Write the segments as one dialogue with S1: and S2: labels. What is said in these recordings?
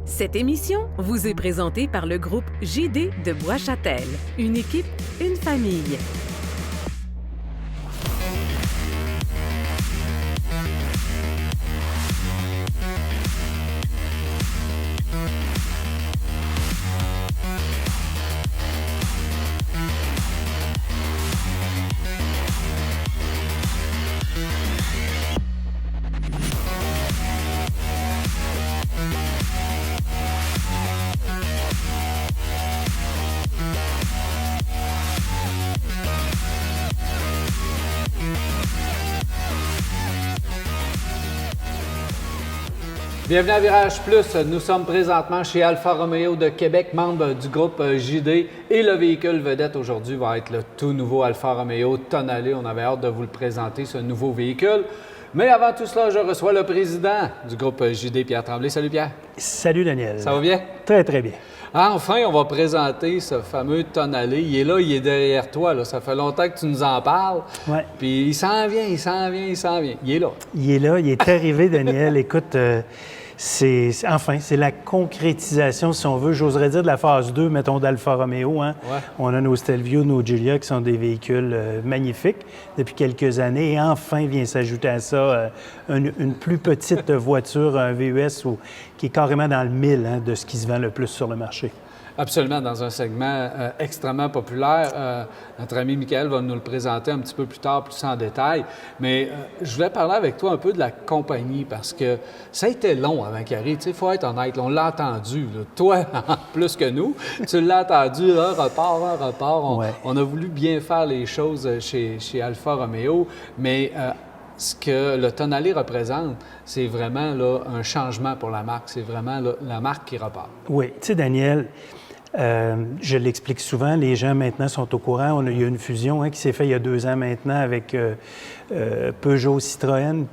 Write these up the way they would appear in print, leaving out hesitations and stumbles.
S1: Cette émission vous est présentée par le groupe JD de Bois-Châtel. Une équipe, une famille.
S2: Bienvenue à Virage Plus. Nous sommes présentement chez Alfa Romeo de Québec, membre du groupe JD. Et le véhicule vedette aujourd'hui va être le tout nouveau Alfa Romeo Tonale. On avait hâte de vous le présenter, ce nouveau véhicule. Mais avant tout cela, je reçois le président du groupe JD, Pierre Tremblay. Salut Pierre.
S3: Salut Daniel.
S2: Ça va bien?
S3: Très, très bien.
S2: Enfin, on va présenter ce fameux Tonale. Il est là, il est derrière toi. Là. Ça fait longtemps que tu nous en parles.
S3: Ouais.
S2: Puis il s'en vient. Il est là.
S3: Il est arrivé, Daniel. Écoute, c'est la concrétisation, si on veut, j'oserais dire, de la phase 2, mettons, d'Alfa Romeo. Hein? Ouais. On a nos Stelvio, nos Giulia, qui sont des véhicules magnifiques depuis quelques années. Et enfin, vient s'ajouter à ça une plus petite voiture, un VUS, qui est carrément dans le 1000 de ce qui se vend le plus sur le marché.
S2: Absolument, dans un segment extrêmement populaire. Notre ami Michael va nous le présenter un petit peu plus tard, plus en détail. Mais je voulais parler avec toi un peu de la compagnie parce que ça a été long avant qu'il arrive. Il faut être honnête, on l'a entendu. Là. Toi, plus que nous, tu l'as entendu, un report.
S3: Ouais.
S2: On a voulu bien faire les choses chez Alfa Romeo, mais ce que le Tonale représente, c'est vraiment là, un changement pour la marque. C'est vraiment là, la marque qui repart.
S3: Oui, tu sais, Daniel, je l'explique souvent, les gens maintenant sont au courant. Il y a une fusion qui s'est faite il y a 2 ans maintenant avec Peugeot Citroën,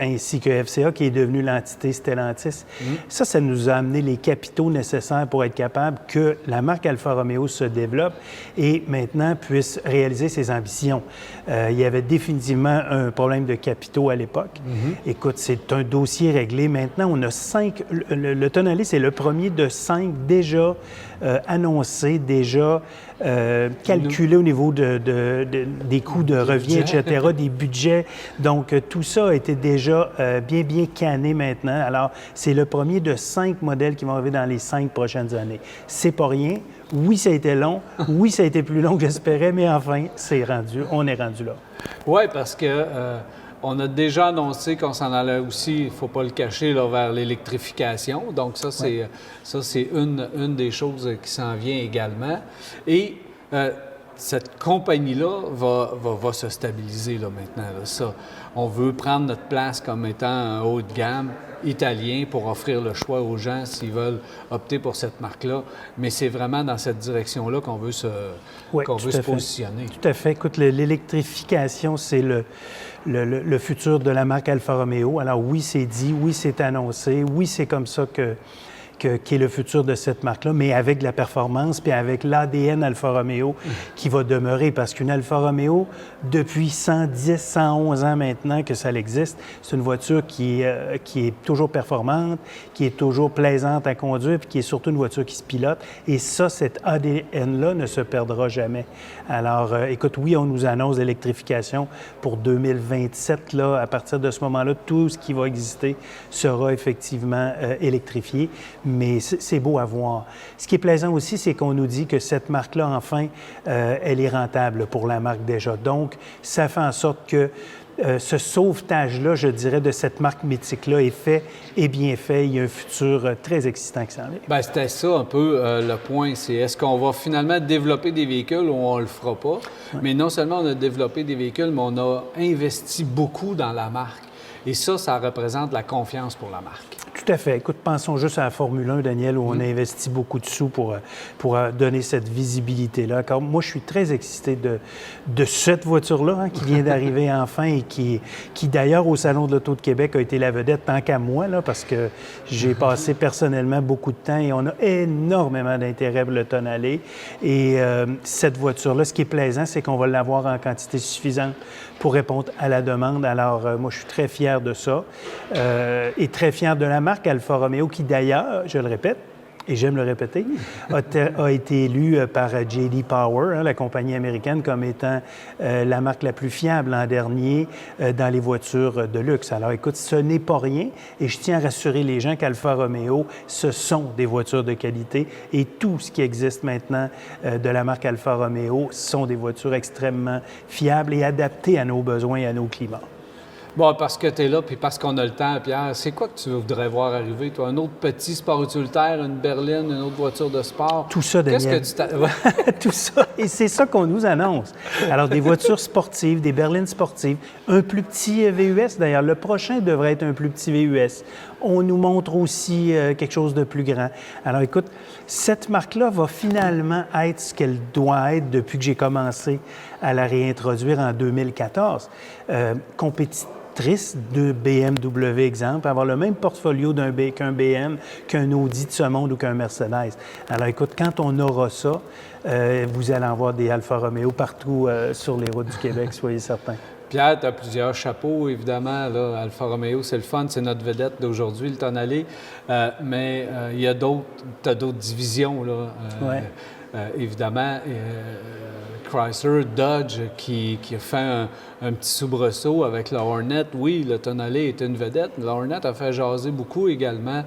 S3: ainsi que FCA, qui est devenue l'entité Stellantis. Ça nous a amené les capitaux nécessaires pour être capable que la marque Alfa Romeo se développe et maintenant puisse réaliser ses ambitions. Il y avait définitivement un problème de capitaux à l'époque. Écoute, c'est un dossier réglé. Maintenant, on a 5... Le Tonale, c'est le premier de 5 déjà annoncés, déjà calculés au niveau des coûts de revient, etc., des budgets. Donc, tout ça a été déjà bien canné maintenant. Alors, c'est le premier de 5 modèles qui vont arriver dans les 5 prochaines années. C'est pas rien. Oui, ça a été long. Oui, ça a été plus long que j'espérais, mais enfin, on est rendu là.
S2: Oui, parce que on a déjà annoncé qu'on s'en allait aussi, il ne faut pas le cacher, là, vers l'électrification. Donc ça, c'est une des choses qui s'en vient également. Et cette compagnie-là va se stabiliser là, maintenant. Là. Ça, on veut prendre notre place comme étant un haut de gamme italien pour offrir le choix aux gens s'ils veulent opter pour cette marque-là. Mais c'est vraiment dans cette direction-là qu'on veut se positionner.
S3: Tout à fait. Écoute, l'électrification, c'est le futur de la marque Alfa Romeo. Alors oui, c'est dit, oui, c'est annoncé, oui, c'est comme ça qui est le futur de cette marque-là, mais avec de la performance puis avec l'ADN Alfa Romeo qui va demeurer. Parce qu'une Alfa Romeo, depuis 110, 111 ans maintenant que ça existe, c'est une voiture qui est toujours performante, qui est toujours plaisante à conduire puis qui est surtout une voiture qui se pilote. Et ça, cet ADN-là ne se perdra jamais. Alors, écoute, oui, on nous annonce l'électrification pour 2027. Là, à partir de ce moment-là, tout ce qui va exister sera effectivement électrifié. Mais c'est beau à voir. Ce qui est plaisant aussi, c'est qu'on nous dit que cette marque-là, enfin, elle est rentable pour la marque déjà. Donc, ça fait en sorte que ce sauvetage-là, je dirais, de cette marque mythique-là est bien fait. Il y a un futur très excitant qui s'en vient.
S2: Bien, c'était ça un peu le point. C'est est-ce qu'on va finalement développer des véhicules ou on ne le fera pas? Ouais. Mais non seulement on a développé des véhicules, mais on a investi beaucoup dans la marque. Et ça représente la confiance pour la marque.
S3: Tout à fait. Écoute, pensons juste à la Formule 1, Daniel, où on a investi beaucoup de sous pour donner cette visibilité-là. Car moi, je suis très excité de cette voiture-là qui vient d'arriver enfin et qui d'ailleurs, au Salon de l'Auto de Québec, a été la vedette tant qu'à moi, là, parce que j'ai passé personnellement beaucoup de temps et on a énormément d'intérêt pour le Tonale. Et cette voiture-là, ce qui est plaisant, c'est qu'on va l'avoir en quantité suffisante pour répondre à la demande. Alors, moi, je suis très fier de ça et très fier de la marque. marque Alfa Romeo, qui d'ailleurs, je le répète, et j'aime le répéter, a été élue par J.D. Power, la compagnie américaine, comme étant la marque la plus fiable l'an dernier dans les voitures de luxe. Alors écoute, ce n'est pas rien et je tiens à rassurer les gens qu'Alfa Romeo, ce sont des voitures de qualité et tout ce qui existe maintenant de la marque Alfa Romeo sont des voitures extrêmement fiables et adaptées à nos besoins et à nos climats.
S2: Bon, parce que tu es là, puis parce qu'on a le temps, Pierre, c'est quoi que tu voudrais voir arriver, toi? Un autre petit sport utilitaire, une berline, une autre voiture de sport?
S3: Tout ça, Daniel.
S2: Qu'est-ce que tu
S3: Tout ça. Et c'est ça qu'on nous annonce. Alors, des voitures sportives, des berlines sportives, un plus petit VUS. D'ailleurs, le prochain devrait être un plus petit VUS. On nous montre aussi quelque chose de plus grand. Alors, écoute, cette marque-là va finalement être ce qu'elle doit être depuis que j'ai commencé à la réintroduire en 2014. Compétitive de BMW, exemple, avoir le même portfolio qu'un BM, qu'un Audi de ce monde ou qu'un Mercedes. Alors écoute, quand on aura ça, vous allez en voir des Alfa Romeo partout sur les routes du Québec, soyez certains.
S2: Pierre, tu as plusieurs chapeaux, évidemment. Là, Alfa Romeo, c'est le fun, c'est notre vedette d'aujourd'hui, le Tonale. Mais il y a d'autres divisions, là. Évidemment, Chrysler, Dodge, qui a fait un petit soubresaut avec la Hornet. Oui, le Tonale est une vedette. La Hornet a fait jaser beaucoup également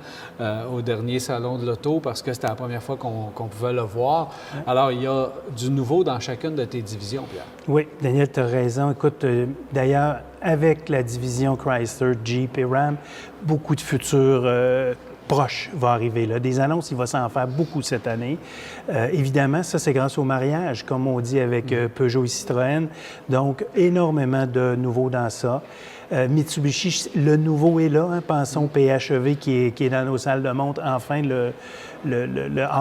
S2: au dernier salon de l'auto parce que c'était la première fois qu'on pouvait le voir. Alors, il y a du nouveau dans chacune de tes divisions, Pierre.
S3: Oui, Daniel, tu as raison. Écoute, d'ailleurs, avec la division Chrysler, Jeep et Ram, beaucoup de futurs proche va arriver là. Des annonces, il va s'en faire beaucoup cette année. Évidemment, ça, c'est grâce au mariage, comme on dit avec Peugeot et Citroën. Donc, énormément de nouveaux dans ça. Mitsubishi, le nouveau est là. Hein. Pensons au PHEV qui est dans nos salles de montre. Enfin, le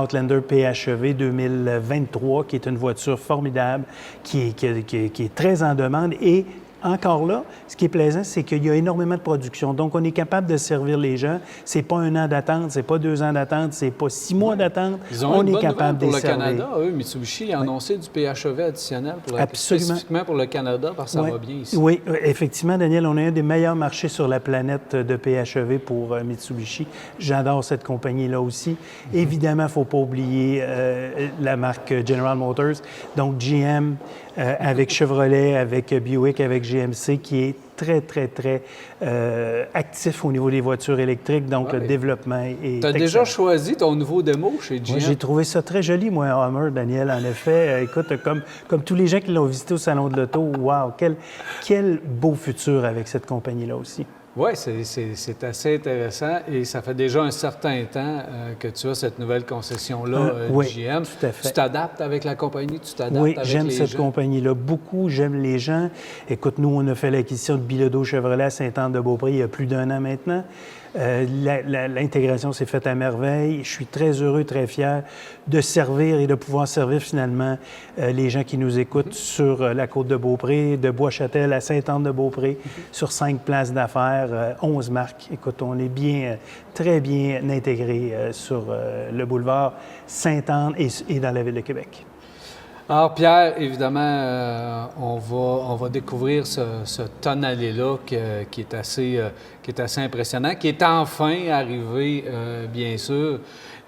S3: Outlander PHEV 2023, qui est une voiture formidable, qui est très en demande et encore là, ce qui est plaisant, c'est qu'il y a énormément de production. Donc, on est capable de servir les gens. C'est pas 1 an d'attente, c'est pas 2 ans d'attente, c'est pas 6 mois d'attente.
S2: On est capable de les servir. Pour le Canada, eux, Mitsubishi a annoncé du PHEV additionnel spécifiquement pour le Canada, parce que ça va bien ici.
S3: Oui, effectivement, Daniel, on a un des meilleurs marchés sur la planète de PHEV pour Mitsubishi. J'adore cette compagnie-là aussi. Évidemment, il ne faut pas oublier la marque General Motors. Donc, GM avec Chevrolet, avec Buick, avec GMC, qui est très, très, très actif au niveau des voitures électriques. Donc, le développement est
S2: Tu as déjà choisi ton nouveau démo chez GM?
S3: Moi, j'ai trouvé ça très joli, moi, un Hummer, Daniel. En effet, écoute, comme tous les gens qui l'ont visité au Salon de l'Auto, wow, quel beau futur avec cette compagnie-là aussi.
S2: Oui, c'est assez intéressant et ça fait déjà un certain temps que tu as cette nouvelle concession-là
S3: oui,
S2: GM.
S3: Tout à fait.
S2: Tu t'adaptes avec la compagnie, tu t'adaptes avec les gens?
S3: Oui, j'aime cette compagnie-là beaucoup, j'aime les gens. Écoute, nous, on a fait l'acquisition de Bilodeau Chevrolet à Sainte-Anne-de-Beaupré il y a plus d'1 an maintenant. L'intégration s'est faite à merveille. Je suis très heureux, très fier de servir et de pouvoir servir finalement les gens qui nous écoutent sur la côte de Beaupré, de Bois-Châtel à Sainte-Anne-de-Beaupré, sur 5 places d'affaires, 11 marques. Écoute, on est très bien intégrés sur le boulevard Sainte-Anne et dans la ville de Québec.
S2: Alors, Pierre, évidemment, on va découvrir ce Tonale-là qui est assez impressionnant, qui est enfin arrivé, bien sûr.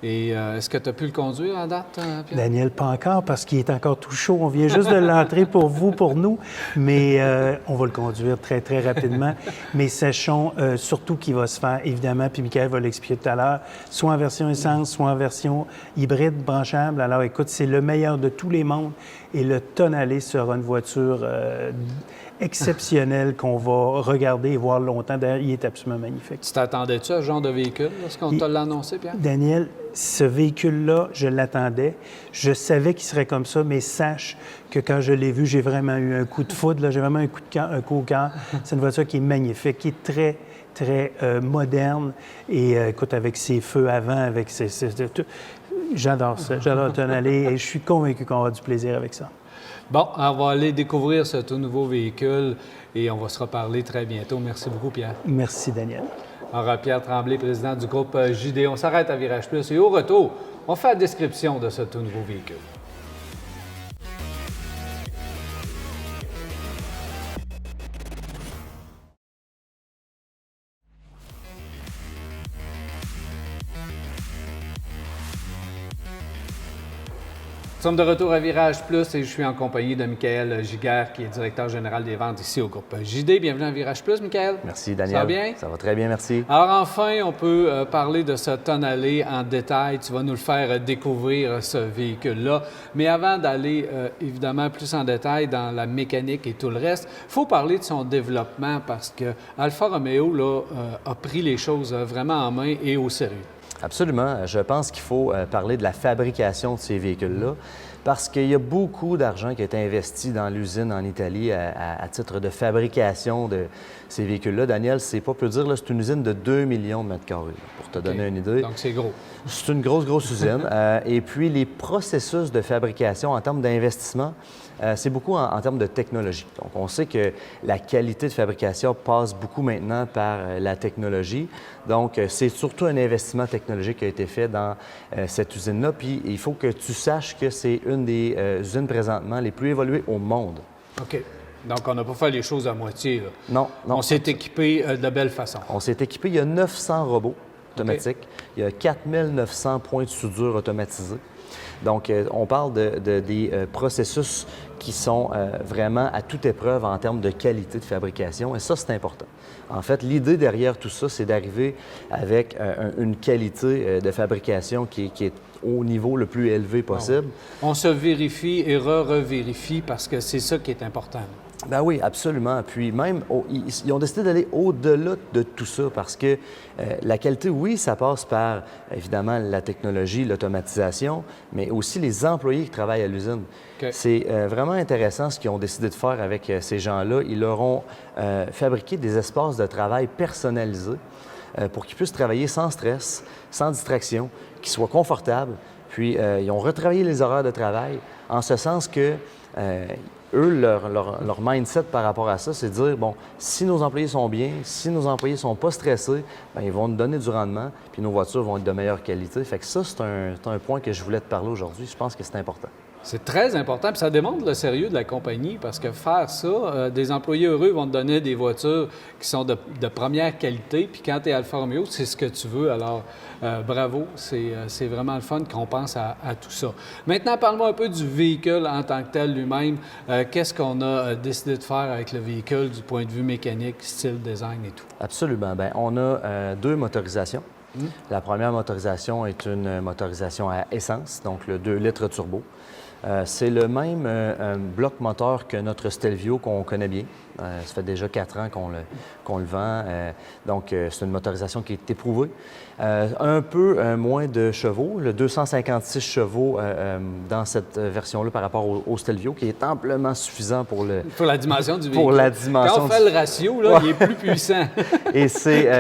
S2: Et est-ce que tu as pu le conduire en date, Pierre?
S3: Daniel, pas encore, parce qu'il est encore tout chaud. On vient juste de l'entrer pour vous, pour nous, mais on va le conduire très, très rapidement. Mais sachons surtout qu'il va se faire, évidemment, puis Michael va l'expliquer tout à l'heure, soit en version essence, soit en version hybride branchable. Alors, écoute, c'est le meilleur de tous les mondes. Et le Tonale sera une voiture exceptionnelle qu'on va regarder et voir longtemps. D'ailleurs, il est absolument magnifique.
S2: Tu t'attendais-tu à ce genre de véhicule lorsqu'on te l'a annoncé, Pierre?
S3: Daniel, ce véhicule-là, je l'attendais. Je savais qu'il serait comme ça, mais sache que quand je l'ai vu, j'ai vraiment eu un coup de foudre. Là, j'ai vraiment un coup au cœur. C'est une voiture qui est magnifique, qui est très, très moderne. Et écoute, avec ses feux avant, avec j'adore ça. J'adore le Tonale et je suis convaincu qu'on aura du plaisir avec ça.
S2: Bon, on va aller découvrir ce tout nouveau véhicule et on va se reparler très bientôt. Merci beaucoup, Pierre.
S3: Merci, Daniel.
S2: Alors, Pierre Tremblay, président du groupe JD. On s'arrête à Virage Plus et au retour, on fait la description de ce tout nouveau véhicule. Nous sommes de retour à Virage Plus et je suis en compagnie de Michael Giguère, qui est directeur général des ventes ici au groupe JD. Bienvenue à Virage Plus, Michael.
S4: Merci, Daniel.
S2: Ça va bien?
S4: Ça va très bien, merci.
S2: Alors enfin, on peut parler de ce Tonale en détail. Tu vas nous le faire découvrir, ce véhicule-là. Mais avant d'aller évidemment plus en détail dans la mécanique et tout le reste, il faut parler de son développement parce que Alfa Romeo là, a pris les choses vraiment en main et au sérieux.
S4: Absolument. Je pense qu'il faut parler de la fabrication de ces véhicules-là parce qu'il y a beaucoup d'argent qui a été investi dans l'usine en Italie à titre de fabrication de ces véhicules-là. Daniel, c'est pas peu dire, c'est une usine de 2 millions de mètres carrés, pour te donner une idée.
S2: Donc, c'est gros.
S4: C'est une grosse usine. Et puis, les processus de fabrication en termes d'investissement, c'est beaucoup en termes de technologie. Donc, on sait que la qualité de fabrication passe beaucoup maintenant par la technologie. Donc, c'est surtout un investissement technologique qui a été fait dans cette usine-là. Puis, il faut que tu saches que c'est une des usines présentement les plus évoluées au monde.
S2: OK. Donc, on n'a pas fait les choses à moitié, là.
S4: Non.
S2: On s'est équipé de belle façon.
S4: On s'est équipé. Il y a 900 robots automatiques. Okay. Il y a 4900 points de soudure automatisés. Donc, on parle des processus qui sont vraiment à toute épreuve en termes de qualité de fabrication, et ça, c'est important. En fait, l'idée derrière tout ça, c'est d'arriver avec une qualité de fabrication qui est au niveau le plus élevé possible.
S2: On se vérifie et revérifie parce que c'est ça qui est important.
S4: Ben oui, absolument. Puis même, ils ont décidé d'aller au-delà de tout ça parce que la qualité, oui, ça passe par, évidemment, la technologie, l'automatisation, mais aussi les employés qui travaillent à l'usine. Okay. C'est vraiment intéressant ce qu'ils ont décidé de faire avec ces gens-là. Ils leur ont fabriqué des espaces de travail personnalisés pour qu'ils puissent travailler sans stress, sans distraction, qu'ils soient confortables. Puis, ils ont retravaillé les horaires de travail en ce sens que eux, leur mindset par rapport à ça, c'est de dire, bon, si nos employés sont bien, si nos employés sont pas stressés, bien, ils vont nous donner du rendement, puis nos voitures vont être de meilleure qualité. Fait que ça, c'est un point que je voulais te parler aujourd'hui. Je pense que c'est important.
S2: C'est très important, puis ça démontre le sérieux de la compagnie, parce que faire ça, des employés heureux vont te donner des voitures qui sont de première qualité, puis quand tu es Alfa Romeo, c'est ce que tu veux, alors bravo, c'est vraiment le fun qu'on pense à tout ça. Maintenant, parle-moi un peu du véhicule en tant que tel lui-même. Qu'est-ce qu'on a décidé de faire avec le véhicule du point de vue mécanique, style, design et tout?
S4: Absolument. Bien, on a deux motorisations. La première motorisation est une motorisation à essence, donc le 2 litres turbo. C'est le même bloc moteur que notre Stelvio qu'on connaît bien. Ça fait déjà 4 ans qu'on le vend. Donc, c'est une motorisation qui est éprouvée. Un peu moins de chevaux, le 256 chevaux dans cette version-là par rapport au Stelvio, qui est amplement suffisant pour
S2: la dimension du véhicule.
S4: Pour la dimension.
S2: Quand on fait le ratio, là, il est plus puissant.
S4: Et c'est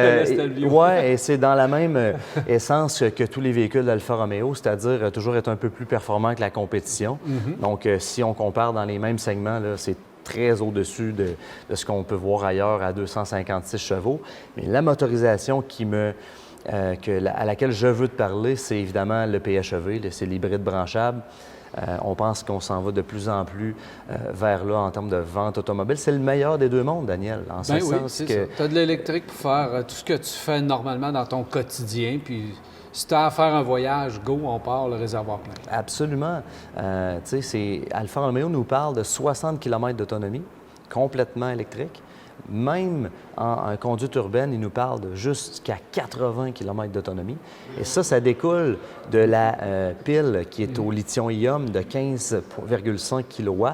S4: et c'est dans la même essence que tous les véhicules d'Alfa Romeo, c'est-à-dire toujours être un peu plus performant que la compétition. Donc, si on compare dans les mêmes segments, là, c'est très au-dessus de ce qu'on peut voir ailleurs à 256 chevaux. Mais la motorisation à laquelle je veux te parler, c'est évidemment le PHEV, c'est l'hybride branchable. On pense qu'on s'en va de plus en plus vers là en termes de vente automobile. C'est le meilleur des deux mondes, Daniel, en ce sens que...
S2: Tu as de l'électrique pour faire tout ce que tu fais normalement dans ton quotidien, puis... Si tu as à faire un voyage, go, on part, le réservoir plein.
S4: Absolument. Tu sais, Alfa Romeo nous parle de 60 km d'autonomie, complètement électrique. Même en conduite urbaine, il nous parle de jusqu'à 80 km d'autonomie. Et ça découle de la pile qui est au lithium-ion de 15,5 kW.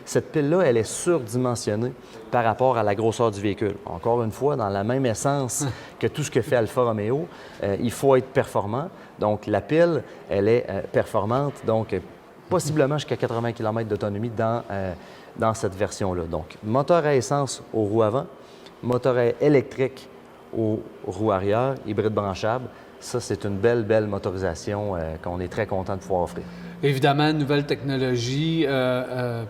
S4: Cette pile-là, elle est surdimensionnée par rapport à la grosseur du véhicule. Encore une fois, dans la même essence que tout ce que fait Alfa Romeo, il faut être performant. Donc, la pile, elle est performante, donc possiblement jusqu'à 80 km d'autonomie dans cette version-là. Donc, moteur à essence aux roues avant, moteur électrique aux roues arrière, hybride branchable. Ça, c'est une belle motorisation qu'on est très content de pouvoir offrir.
S2: Évidemment, nouvelle technologie,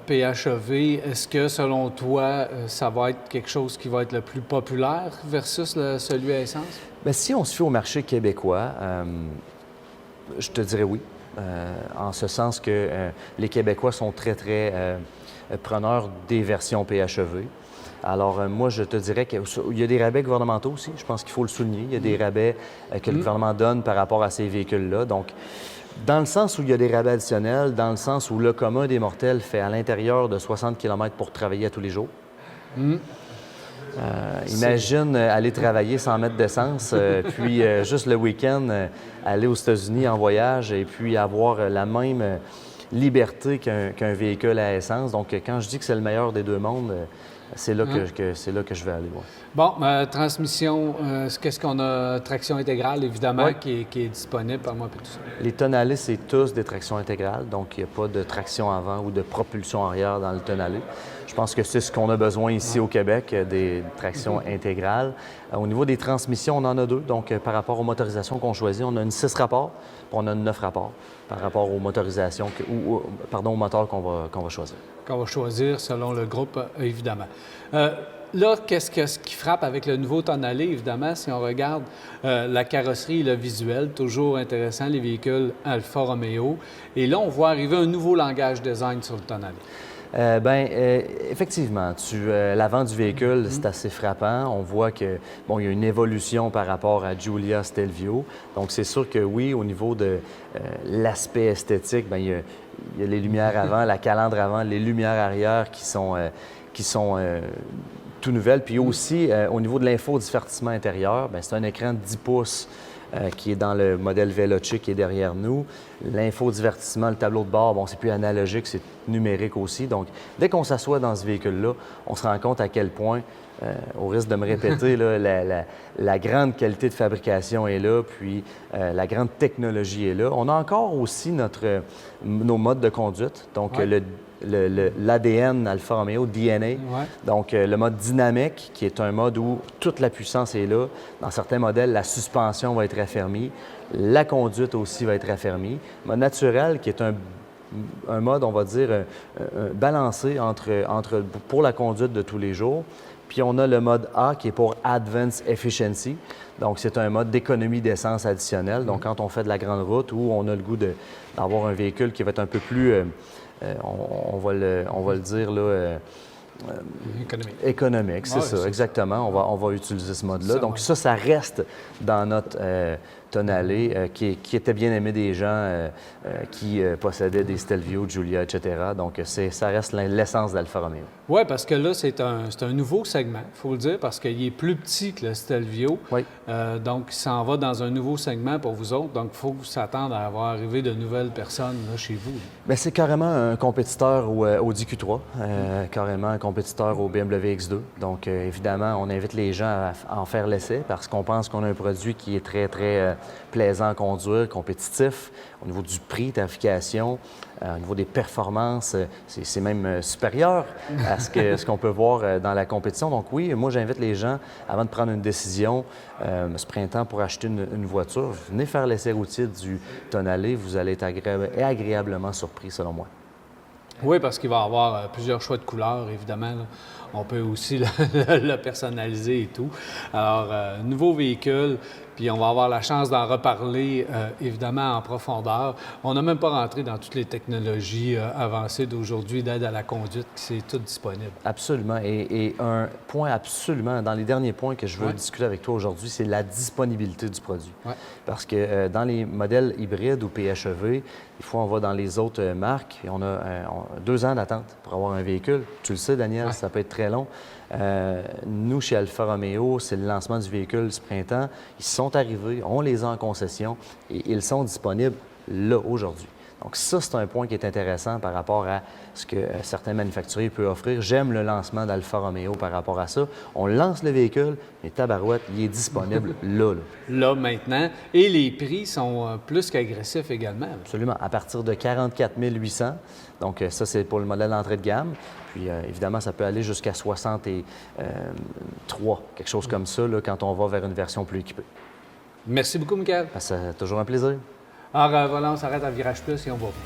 S2: PHEV. Est-ce que, selon toi, ça va être quelque chose qui va être le plus populaire versus celui à essence?
S4: Bien, si on se fie au marché québécois, je te dirais oui. En ce sens que les Québécois sont très preneurs des versions PHEV. Alors, moi, je te dirais qu'il y a des rabais gouvernementaux aussi. Je pense qu'il faut le souligner. Il y a des rabais que le gouvernement donne par rapport à ces véhicules-là. Donc, Dans le sens où il y a des rabais additionnels, dans le sens où le commun des mortels fait à l'intérieur de 60 km pour travailler à tous les jours. Imagine aller travailler sans mettre d'essence, puis juste le week-end, aller aux États-Unis en voyage et puis avoir la même liberté qu'un véhicule à essence. Donc, quand je dis que c'est le meilleur des deux mondes, c'est là que je vais aller. Ouais.
S2: Bon, transmission, qu'est-ce qu'on a? Traction intégrale, évidemment, qui est disponible par moi. Tout ça.
S4: Les Tonale, c'est tous des tractions intégrales, donc il n'y a pas de traction avant ou de propulsion arrière dans le Tonale. Je pense que c'est ce qu'on a besoin ici au Québec, des tractions intégrales. Au niveau des transmissions, on en a 2. Donc, par rapport aux motorisations qu'on choisit, on a une 6 rapports, puis on a une 9 rapports par rapport aux motorisations, aux moteurs qu'on va choisir.
S2: Qu'on va choisir selon le groupe, évidemment. Là, qu'est-ce qui frappe avec le nouveau Tonale, évidemment, si on regarde la carrosserie et le visuel, toujours intéressant, les véhicules Alfa Romeo. Et là, on voit arriver un nouveau langage design sur le Tonale.
S4: Effectivement, l'avant du véhicule, c'est assez frappant. On voit que il y a une évolution par rapport à Giulia Stelvio. Donc, c'est sûr que oui, au niveau de l'aspect esthétique, il y a les lumières avant, la calandre avant, les lumières arrière qui sont tout nouvelles. Puis aussi, au niveau de l'infodivertissement intérieur, c'est un écran de 10 pouces qui est dans le modèle Veloce qui est derrière nous. L'infodivertissement, le tableau de bord, c'est plus analogique, c'est numérique aussi. Donc, dès qu'on s'assoit dans ce véhicule-là, on se rend compte à quel point, au risque de me répéter, là, la grande qualité de fabrication est là, puis la grande technologie est là. On a encore aussi nos modes de conduite, donc l'ADN Alfa Romeo, DNA, donc le mode dynamique, qui est un mode où toute la puissance est là. Dans certains modèles, la suspension va être raffermie, la conduite aussi va être raffermie. Le mode naturel, qui est un mode, on va dire, balancé pour la conduite de tous les jours. Puis on a le mode A qui est pour Advanced Efficiency. Donc, c'est un mode d'économie d'essence additionnelle. Donc, quand on fait de la grande route où on a le goût d'avoir un véhicule qui va être un peu plus, on va le dire, là, économique, c'est ça, exactement. On va utiliser ce mode-là. Donc, ça reste dans notre Tonale, qui était bien aimé des gens qui possédaient des Stelvio, Giulia, etc. Donc, ça reste l'essence d'Alfa Romeo.
S2: Oui, parce que là, c'est un nouveau segment, il faut le dire, parce qu'il est plus petit que le Stelvio.
S4: Oui.
S2: Donc, il s'en va dans un nouveau segment pour vous autres. Donc, il faut s'attendre à avoir arrivé de nouvelles personnes là, chez vous. Bien,
S4: c'est carrément un compétiteur au Audi Q3, carrément un compétiteur au BMW X2. Donc, évidemment, on invite les gens à en faire l'essai parce qu'on pense qu'on a un produit qui est très, très plaisant à conduire, compétitif. Au niveau du prix, tarification, au niveau des performances, c'est même supérieur à ce qu'on peut voir dans la compétition. Donc oui, moi, j'invite les gens, avant de prendre une décision ce printemps pour acheter une voiture, venez faire l'essai routier du Tonale. Vous allez être agréablement surpris, selon moi.
S2: Oui, parce qu'il va y avoir plusieurs choix de couleurs, évidemment. Là. On peut aussi le personnaliser et tout. Alors, nouveau véhicule, puis on va avoir la chance d'en reparler, évidemment, en profondeur. On n'a même pas rentré dans toutes les technologies avancées d'aujourd'hui d'aide à la conduite, c'est tout disponible.
S4: Absolument. Et un point absolument, dans les derniers points que je veux discuter avec toi aujourd'hui, c'est la disponibilité du produit. Parce que dans les modèles hybrides ou PHEV, des fois, on va dans les autres marques et on a 2 ans d'attente pour avoir un véhicule. Tu le sais, Daniel, ça peut être très long. Nous, chez Alfa Romeo, c'est le lancement du véhicule ce printemps. Ils sont arrivés, on les a en concession et ils sont disponibles là, aujourd'hui. Donc ça, c'est un point qui est intéressant par rapport à ce que certains manufacturiers peuvent offrir. J'aime le lancement d'Alfa Romeo par rapport à ça. On lance le véhicule, mais tabarouette, il est disponible là.
S2: Là, maintenant. Et les prix sont plus qu'agressifs également.
S4: Absolument. À partir de 44 800. Donc ça, c'est pour le modèle d'entrée de gamme. Puis évidemment, ça peut aller jusqu'à 63, quelque chose comme ça, là, quand on va vers une version plus équipée.
S2: Merci beaucoup, Michael.
S4: C'est toujours un plaisir.
S2: Alors voilà, on s'arrête à Virage Plus et on va revenir.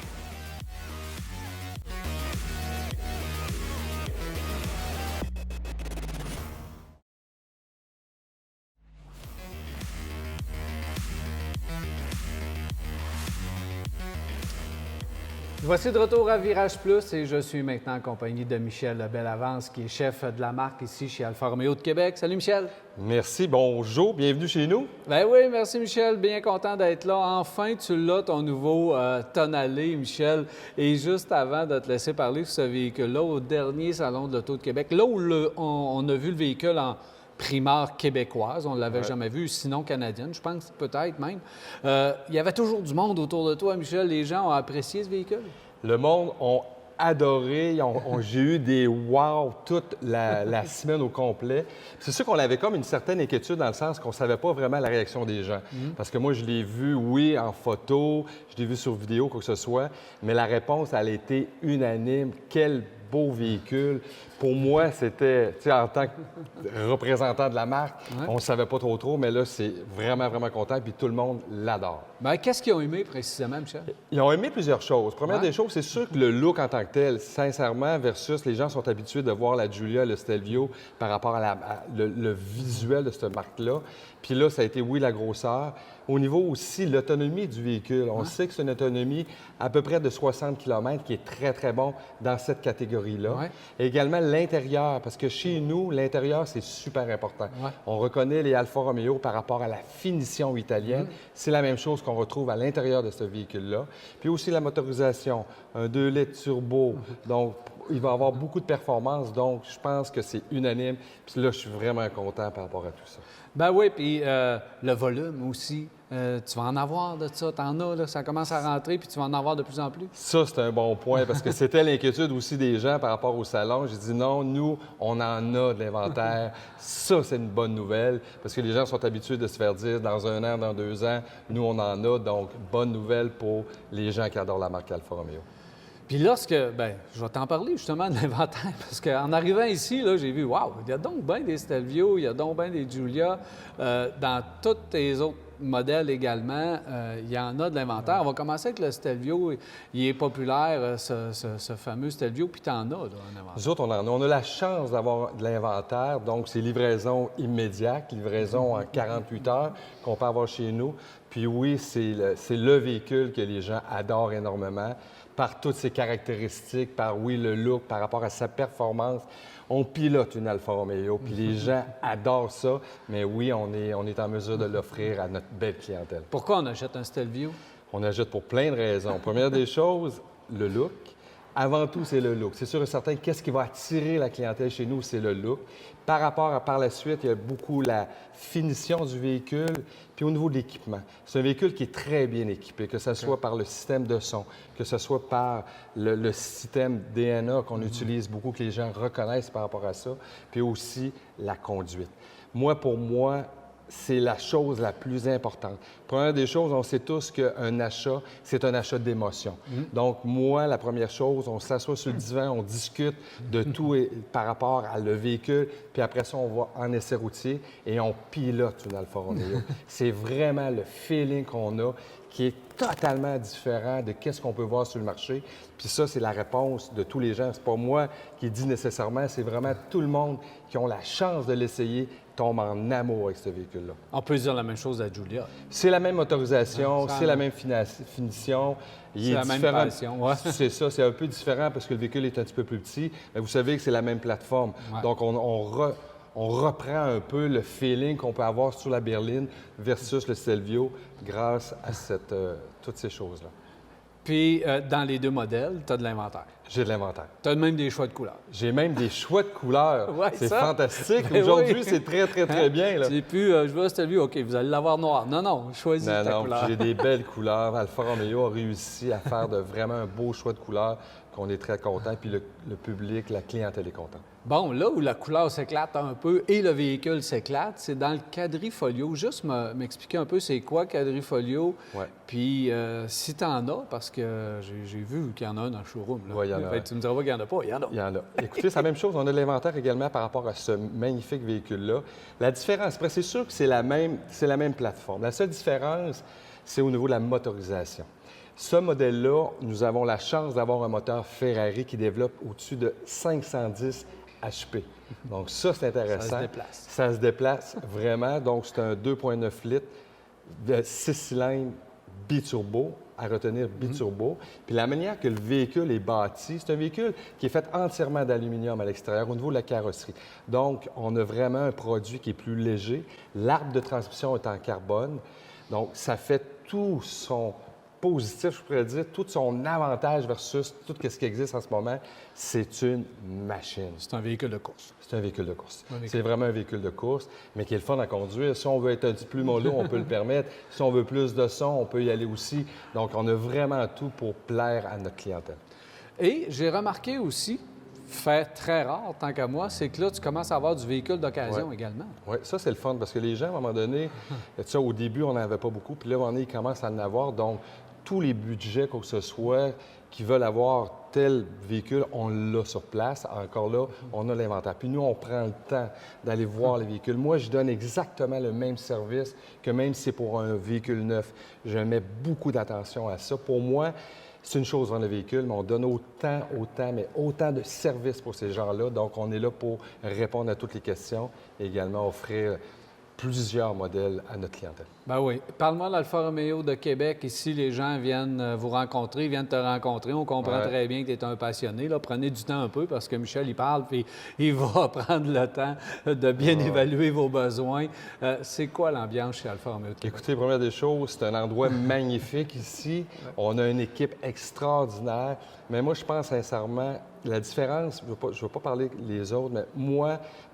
S2: Voici de retour à Virage Plus et je suis maintenant en compagnie de Michel Bellavance, qui est chef de la marque ici chez Alfa Romeo de Québec. Salut Michel!
S5: Merci, bonjour, bienvenue chez nous.
S2: Ben oui, merci Michel, bien content d'être là. Enfin, tu l'as, ton nouveau Tonale, Michel. Et juste avant de te laisser parler sur ce véhicule-là, au dernier Salon de l'Auto de Québec, là où on a vu le véhicule en primeur québécoise, on ne l'avait jamais vu, sinon canadienne, je pense, peut-être même. Il y avait toujours du monde autour de toi, Michel. Les gens ont apprécié ce véhicule?
S5: Le monde a adoré, j'ai eu des wow toute la semaine au complet. C'est sûr qu'on avait comme une certaine inquiétude dans le sens qu'on ne savait pas vraiment la réaction des gens. Parce que moi, je l'ai vu, oui, en photo, je l'ai vu sur vidéo, quoi que ce soit, mais la réponse, elle a été unanime. Quel beau véhicule. Pour moi, c'était, tu sais, en tant que représentant de la marque, on ne savait pas trop, mais là, c'est vraiment, vraiment content, puis tout le monde l'adore.
S2: Bien, qu'est-ce qu'ils ont aimé précisément, Michel?
S5: Ils ont aimé plusieurs choses. Première des choses, c'est sûr que le look en tant que tel, sincèrement, versus les gens sont habitués de voir la Giulia, le Stelvio, par rapport le visuel de cette marque-là. Puis là, ça a été, oui, la grosseur. Au niveau aussi, l'autonomie du véhicule. On sait que c'est une autonomie à peu près de 60 km qui est très, très bon dans cette catégorie-là. Également, l'intérieur, parce que chez nous, l'intérieur, c'est super important. On reconnaît les Alfa Romeo par rapport à la finition italienne. C'est la même chose qu'on retrouve à l'intérieur de ce véhicule-là. Puis aussi la motorisation, un 2 litres turbo. Donc, il va avoir beaucoup de performance, donc je pense que c'est unanime. Puis là, je suis vraiment content par rapport à tout ça.
S2: Ben oui, puis le volume aussi. Tu vas en avoir de ça, t'en as, là, ça commence à rentrer, puis tu vas en avoir de plus en plus.
S5: Ça, c'est un bon point, parce que c'était l'inquiétude aussi des gens par rapport au salon. J'ai dit non, nous, on en a de l'inventaire. Ça, c'est une bonne nouvelle, parce que les gens sont habitués de se faire dire dans 1 an, dans 2 ans, nous, on en a. Donc, bonne nouvelle pour les gens qui adorent la marque Alfa Romeo.
S2: Puis lorsque, bien, je vais t'en parler justement de l'inventaire, parce qu'en arrivant ici, là, j'ai vu, waouh, il y a donc bien des Stelvio, il y a donc bien des Giulia. Dans tous tes autres modèles également, il y en a de l'inventaire. On va commencer avec le Stelvio. Il est populaire, ce fameux Stelvio, puis tu en as, là, en inventaire.
S5: Nous autres, on a la chance d'avoir de l'inventaire, donc c'est livraison immédiate, livraison en 48 heures qu'on peut avoir chez nous. Puis oui, c'est le véhicule que les gens adorent énormément, par toutes ses caractéristiques, par, oui, le look, par rapport à sa performance. On pilote une Alfa Romeo, puis les gens adorent ça, mais oui, on est en mesure de l'offrir à notre belle clientèle.
S2: Pourquoi on achète un Stelvio?
S5: On achète pour plein de raisons. Première des choses, le look. Avant tout, c'est le look. C'est sûr et certain, qu'est-ce qui va attirer la clientèle chez nous, c'est le look. Par rapport à par la suite, il y a beaucoup la finition du véhicule, puis au niveau de l'équipement. C'est un véhicule qui est très bien équipé, que ce soit par le système de son, que ce soit par le système DNA qu'on utilise beaucoup, que les gens reconnaissent par rapport à ça, puis aussi la conduite. Pour moi, c'est la chose la plus importante. Première des choses, on sait tous qu'un achat, c'est un achat d'émotion. Donc, moi, la première chose, on s'assoit sur le divan, on discute de tout par rapport à le véhicule, puis après ça, on va en essai routier et on pilote une Alfa Romeo. C'est vraiment le feeling qu'on a qui est totalement différent de qu'est-ce qu'on peut voir sur le marché. Puis ça, c'est la réponse de tous les gens. C'est pas moi qui dis nécessairement, c'est vraiment tout le monde qui ont la chance de l'essayer tombe en amour avec ce véhicule-là.
S2: On peut dire la même chose à Giulia.
S5: C'est la même motorisation, c'est la même finition.
S2: C'est la même passion, ouais.
S5: C'est ça, c'est un peu différent parce que le véhicule est un petit peu plus petit, mais vous savez que c'est la même plateforme.
S2: Ouais.
S5: Donc, on reprend un peu le feeling qu'on peut avoir sur la berline versus le Stelvio grâce à toutes ces choses-là.
S2: Puis, dans les 2 modèles, tu as de l'inventaire.
S5: J'ai de l'inventaire.
S2: Tu as même des choix de couleurs.
S5: J'ai même des choix de couleurs.
S2: Ouais,
S5: c'est
S2: ça.
S5: fantastique.
S2: Ben
S5: Aujourd'hui,
S2: oui.
S5: c'est très, très, très bien. Là.
S2: C'est plus, je veux Stelvio, OK, vous allez l'avoir noir. Non, choisis ta couleur.
S5: J'ai des belles couleurs. Alfa Romeo a réussi à faire vraiment un beau choix de couleurs qu'on est très content. Puis le public, la clientèle est contente.
S2: Bon, là où la couleur s'éclate un peu et le véhicule s'éclate, c'est dans le quadrifolio. Juste m'expliquer un peu c'est quoi quadrifolio, puis si tu en as, parce que j'ai vu qu'il y en a un dans le showroom. Là.
S5: Oui, il y en a.
S2: Tu me diras pas qu'il n'y en a pas, il y en a.
S5: Il y en a. Écoutez, c'est la même chose. On a de l'inventaire également par rapport à ce magnifique véhicule-là. La différence, après, c'est sûr que c'est la même plateforme. La seule différence, c'est au niveau de la motorisation. Ce modèle-là, nous avons la chance d'avoir un moteur Ferrari qui développe au-dessus de 510 HP. Donc ça, c'est intéressant.
S2: Ça se déplace.
S5: Ça se déplace vraiment. Donc c'est un 2,9 litres de 6 cylindres biturbo, à retenir biturbo. Puis la manière que le véhicule est bâti, c'est un véhicule qui est fait entièrement d'aluminium à l'extérieur au niveau de la carrosserie. Donc, on a vraiment un produit qui est plus léger. L'arbre de transmission est en carbone. Donc, ça fait tout son positif, je pourrais dire, tout son avantage versus tout ce qui existe en ce moment. C'est une machine.
S2: C'est un véhicule de course.
S5: C'est un véhicule de course.
S2: Un véhicule.
S5: C'est vraiment un véhicule de course, mais qui est le fun à conduire. Si on veut être un petit peu plus mollo, on peut le permettre. Si on veut plus de son, on peut y aller aussi. Donc, on a vraiment tout pour plaire à notre clientèle.
S2: Et j'ai remarqué aussi, fait très rare, tant qu'à moi, c'est que là, tu commences à avoir du véhicule d'occasion également.
S5: Oui, ça, c'est le fun parce que les gens, à un moment donné, tu sais, au début, on n'en avait pas beaucoup, puis là, à un moment donné, ils commencent à en avoir. Donc, tous les budgets, quoi que ce soit, qui veulent avoir tel véhicule, on l'a sur place. Encore là, on a l'inventaire. Puis nous, on prend le temps d'aller voir les véhicules. Moi, je donne exactement le même service que même si c'est pour un véhicule neuf. Je mets beaucoup d'attention à ça. Pour moi, c'est une chose vendre le véhicule, mais on donne autant de services pour ces gens-là. Donc, on est là pour répondre à toutes les questions et également offrir plusieurs modèles à notre clientèle.
S2: Ben oui. Parle-moi d'Alfa Romeo de Québec. Ici, les gens viennent vous rencontrer, viennent te rencontrer. On comprend très bien que tu es un passionné. Là. Prenez du temps un peu parce que Michel, il parle, puis il va prendre le temps de bien évaluer vos besoins. C'est quoi l'ambiance chez Alfa Romeo de Québec?
S5: Écoutez, première des choses, c'est un endroit magnifique ici. On a une équipe extraordinaire. Mais moi, je pense sincèrement, la différence, je ne veux pas parler les autres, mais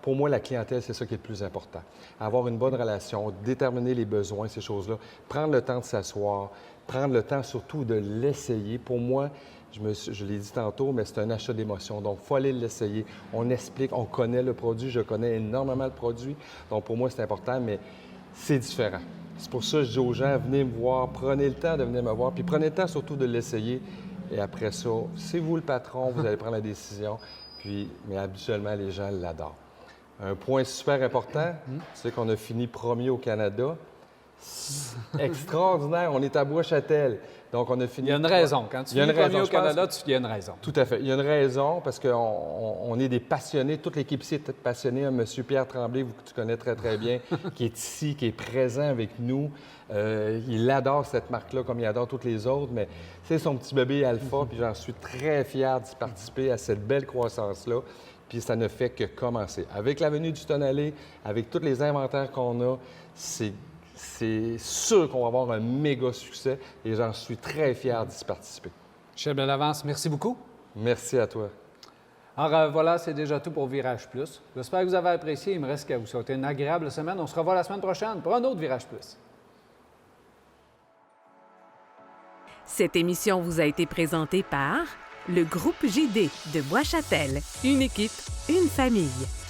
S5: pour moi, la clientèle, c'est ça qui est le plus important. Avoir une bonne relation, déterminer les besoins, ces choses-là, prendre le temps de s'asseoir, prendre le temps surtout de l'essayer. Pour moi, je l'ai dit tantôt, mais c'est un achat d'émotion. Donc, il faut aller l'essayer. On explique, on connaît le produit, je connais énormément le produit. Donc, pour moi, c'est important, mais c'est différent. C'est pour ça que je dis aux gens, venez me voir, prenez le temps de venir me voir, puis prenez le temps surtout de l'essayer. Et après ça, c'est vous le patron, vous allez prendre la décision. Mais habituellement, les gens l'adorent. Un point super important, c'est qu'on a fini premier au Canada. Extraordinaire, on est à Bois-Châtel. Donc, on a fini.
S2: Il y a une raison. Quand tu finis premier au Canada, il y a une raison.
S5: Tout à fait. Il y a une raison parce qu'on est des passionnés. Toute l'équipe ici est passionnée. M. Pierre Tremblay, que tu connais très, très bien, qui est ici, qui est présent avec nous. Il adore cette marque-là comme il adore toutes les autres, mais c'est son petit bébé Alpha, puis j'en suis très fier d'y participer à cette belle croissance-là. Puis ça ne fait que commencer. Avec la venue du Tonallé, avec tous les inventaires qu'on a, c'est sûr qu'on va avoir un méga succès et j'en suis très fier d'y participer.
S2: Michel Bellavance, merci beaucoup.
S5: Merci à toi.
S2: Alors voilà, c'est déjà tout pour Virage Plus. J'espère que vous avez apprécié. Il me reste qu'à vous souhaiter une agréable semaine. On se revoit la semaine prochaine pour un autre Virage Plus.
S1: Cette émission vous a été présentée par le groupe JD de Bois-Châtel. Une équipe, une famille.